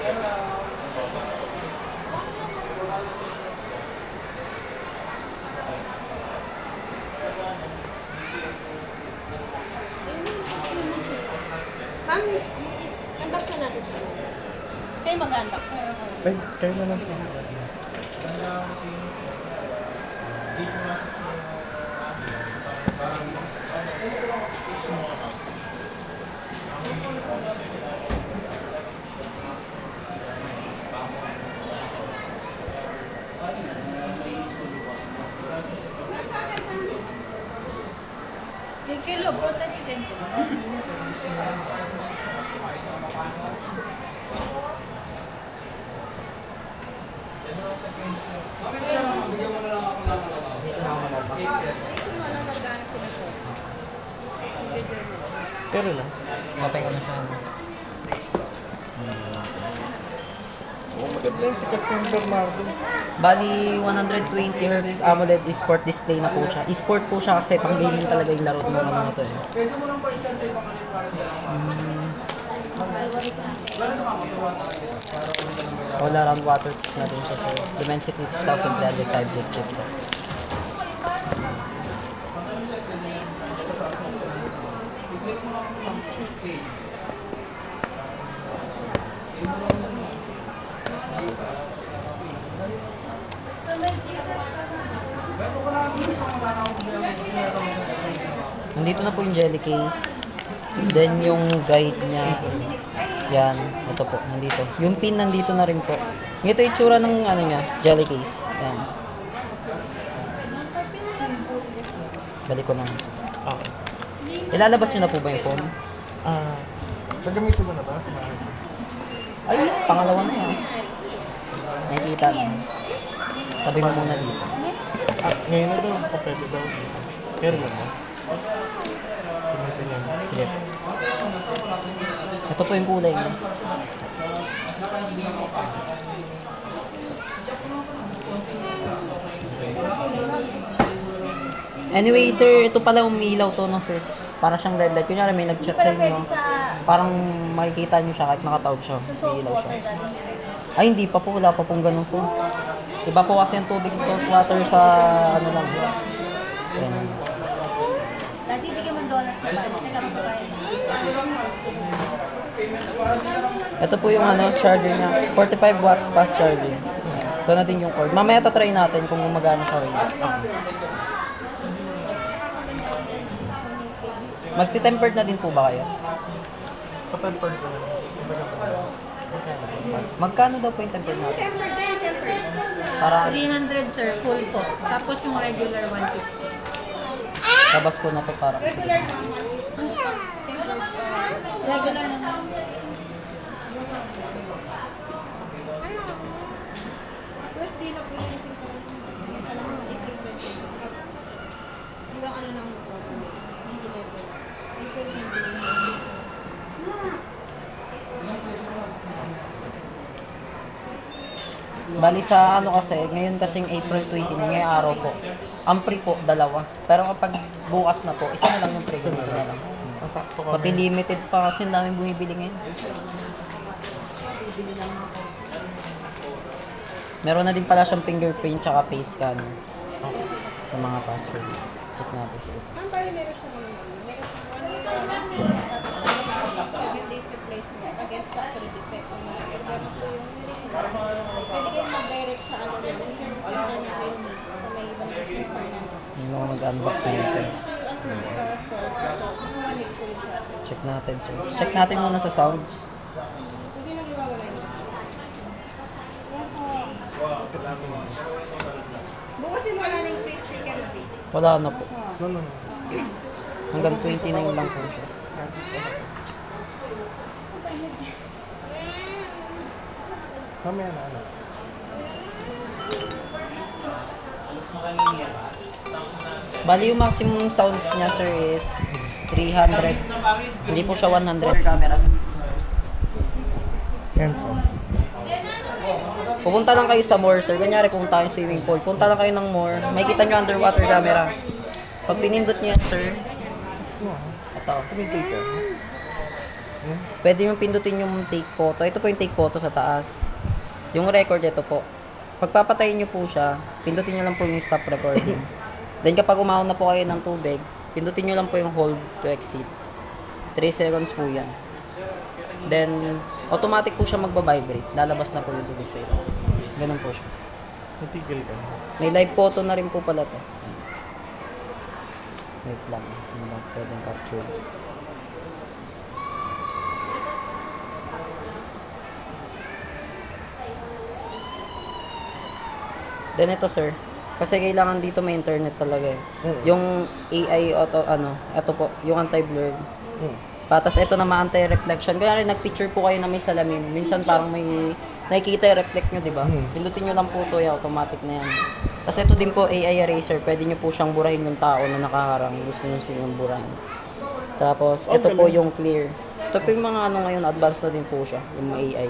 Ma'am, unbox na natin siya. Kayo mag-unbox, sir. Ay, kayo na lang. Yung kilo, punta chicken po. Pero lang. Okay ka na siya. Oo, maganda yung sikat ng Bernardo. Bali, 120 Hz AMOLED Sport display na po siya. Sport po siya kasi pang gaming talaga yung laro ng ano na to eh. Pwede mo lang pa-scan sa ibang kanil para All around waterproof na din siya sir. Dimensity 6305 gig chip. i-click mo lang ng okay. Nandito na po yung jelly case. Then yung guide niya. Yan, ito po, nandito. Yung pin nandito na rin po. Ito yung tsura ng ano niya, jelly case. Yan. Balik ko na. Okay. Ilalabas nyo na po ba yung phone? Nagamitin mo na ba? Sa mga Ay, pangalawa na yan. Nakikita na. Sabi mo muna dito. ngayon na daw, pwede daw. Pero lang ba? Gamitin yan. Sige. Ito po yung kulay niya. Anyway, sir, ito pala umiilaw to, no, sir? Para siyang LED light. Kunyari may nag-chat sa inyo. Parang makikita nyo siya kahit nakatawag siya. Umiilaw siya. Ay, hindi pa po. Wala pa pong ganun po. Iba po kasi yung tubig sa salt water sa ano lang. Ayan. Dati bigyan mo donuts sa pala. Teka, magpapayag. Ito po yung ano, charger niya. 45 watts fast charging. Ito na din yung cord. Mamaya tatry natin kung gumagana siya rin. Magti-tempered na din po ba kayo? Patempered ko na. Magkano daw po yung tempered natin? Para 300 sir, full po. Tapos yung regular 150. labas ko na to para kasi. Regular naman. First day na po yung isip ko. Alam mo, April 20. Hanggang ano lang mo po. Hindi level. April 20. Bali sa ano kasi, ngayon kasing April 20 na, ngayong araw po. Ang free po, dalawa. Pero kapag bukas na po, isa na lang yung free. Ganito na lang. Masakto ka. Pati limited pa kasi ang daming bumibili ngayon. Meron na din pala siyang fingerprint tsaka face scan sa mga password. Check natin sa isa. Ma'am, parang meron siya naman. Meron siya 7 days replacement against factory defect. Kung may problema po yung pwede kayong mag-direct sa ano din. Yung service center na kayo sa may ibang customer na. Yung mga mag-unbox na ito. Sa store. So, kung 1 week po yung process. Check natin, sir. Check natin muna sa sounds. Hindi nang iwawala yung bukas din wala na yung free speaker na video. Wala na po. No, no, no. Hanggang 29 lang po siya. Mamaya na ano. Bali yung maximum sounds niya, sir, is 300. Hindi po siya 100 camera. Yan, so. Pupunta lang kayo sa more, sir. Kunyari, pupunta kayo sa swimming pool. Punta lang kayo ng more. May kita nyo underwater camera. Pag pinindot nyo yan, sir. Ito. Tumigil ka. Pwede yung pindutin yung take photo. Ito po yung take photo sa taas. Yung record, ito po. Pagpapatayin nyo po siya, pindutin nyo lang po yung stop recording. Then kapag umahon na po kayo ng tubig, pindutin nyo lang po yung hold to exit. 3 seconds po yan. Then, automatic po siya magbabibrate. Lalabas na po yung tubig sa ilo. Ganun po siya. Natigil ka. May live photo na rin po pala to. Wait lang. Hindi lang pwedeng capture. Then ito sir, kasi kailangan dito may internet talaga eh. Yung AI auto, ito po, yung anti-blur. Patas ito na ma-anti-reflection. Kaya rin nag-picture po kayo na may salamin. Minsan parang may nakikita yung reflect nyo, di ba? Pindutin nyo lang po ito, automatic na yan. Kasi ito din po AI eraser, pwede nyo po siyang burahin yung tao na nakaharang. Gusto nyo silang burahin. Tapos, ito po yung clear. Ito po yung mga ngayon, advanced na din po siya, yung AI.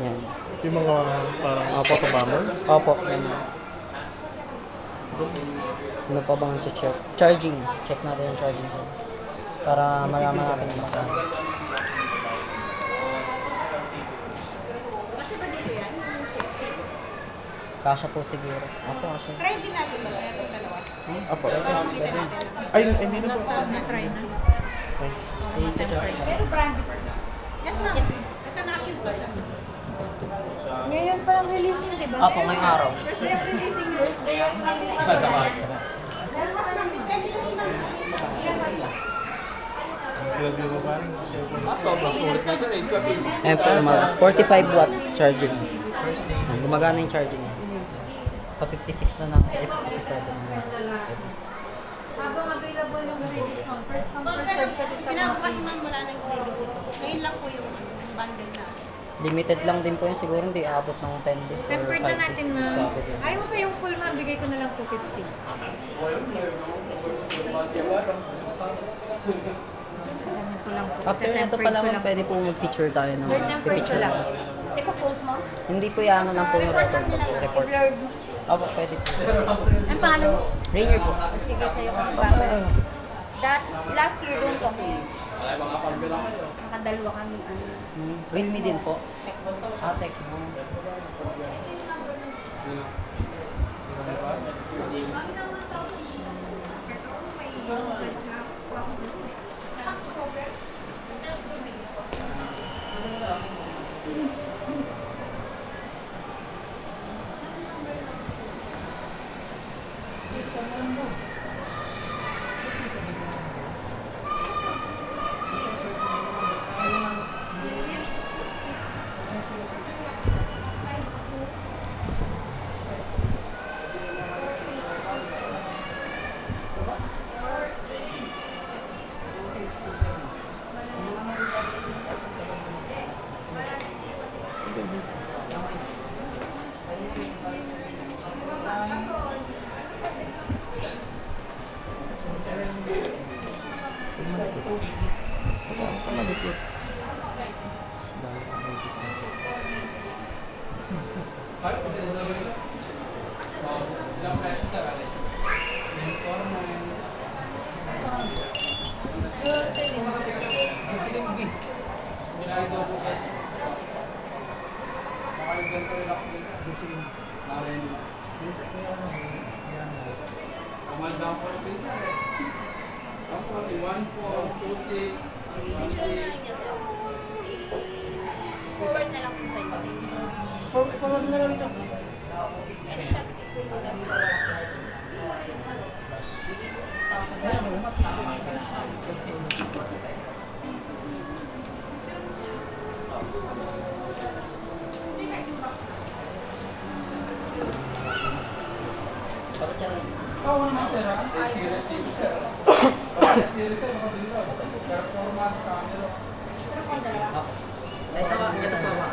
Yan. Yung mga parang photo bomber. Opo, yan. Ano pa bang check? Charging. Check natin yung charging sir. Para malaman natin yung masama. Kasi ba dito yan? Kasha po siguro. Opo, kasha. Try din natin ba sir yung dalawa? Apo. Para makita natin. Ay, hindi na po. Na-try na. Ay, I-charge. Pero branded. Yes ma'am. Ito na-shield ko siya. Ngayon pa lang releasing, di ba? Opo, ngayong araw. First day of releasing. First day of releasing. Dahil mas ma'am, depende kasi ma'am. Ilan mas ma'am? grabe mo ba rin? Sobrang sulit na sir. 8 Ayan po, lumagas. 45 watts charging. Gumagana yung charging. Pa 56 na lang. 57 na. Habang available yung credit ma'am. First come, first serve kasi sa mga kasi ma'am, wala nang previous nito. Ngayon lang po yung bundle na. Limited lang din po yun. Siguro hindi aabot ng 10 days or 5 Tempered na days. natin, Mas ma'am. kapit yun. Ayaw mo pa yung full, ma'am. Bigay ko na lang 250. Alamin ko lang po. After nito Tempered pala ko ma'am, lang. pwede po mag-picture tayo ng Sir, tempered ko picture lang. Ipo-post mo? Hindi po yan lang po yung record. Report. Blurred mo. Opo, pwede po. Ang pangalan mo? Rainier po. Sige, sa'yo ka bago. Last year doon ko. Nakadalwa kami. Realme din po. Ah, Tecno. Picture na lang niya sir. Forward na lang po sa inyo. Forward na lang ito. Screenshot po mag-upload. Oo naman sir ha. Series TV sir. Series sir, mga dito. Performance, camera. Ito po ba?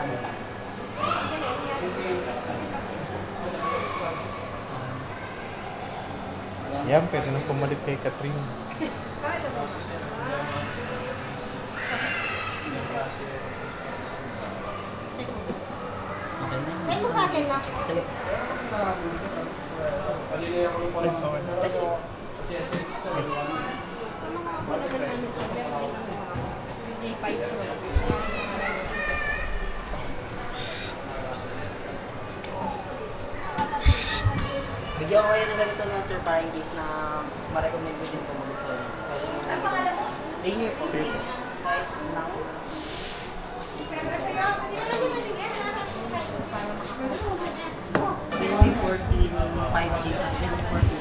Yan, pwede nang pumalit kay Catherine. Okay na. Send mo sa akin na. Sige. Palilaya ko yung pala. Sa mga kapalagan namin sa meron din ang mga Pro. Bigyan ko kayo ng ganito na sir, para in case na ma-recommend ko din po gusto niyo. Pwede mo na bigyan. Rainier po. Sige po. Kahit now. Built in 14 5G, tapos built in 14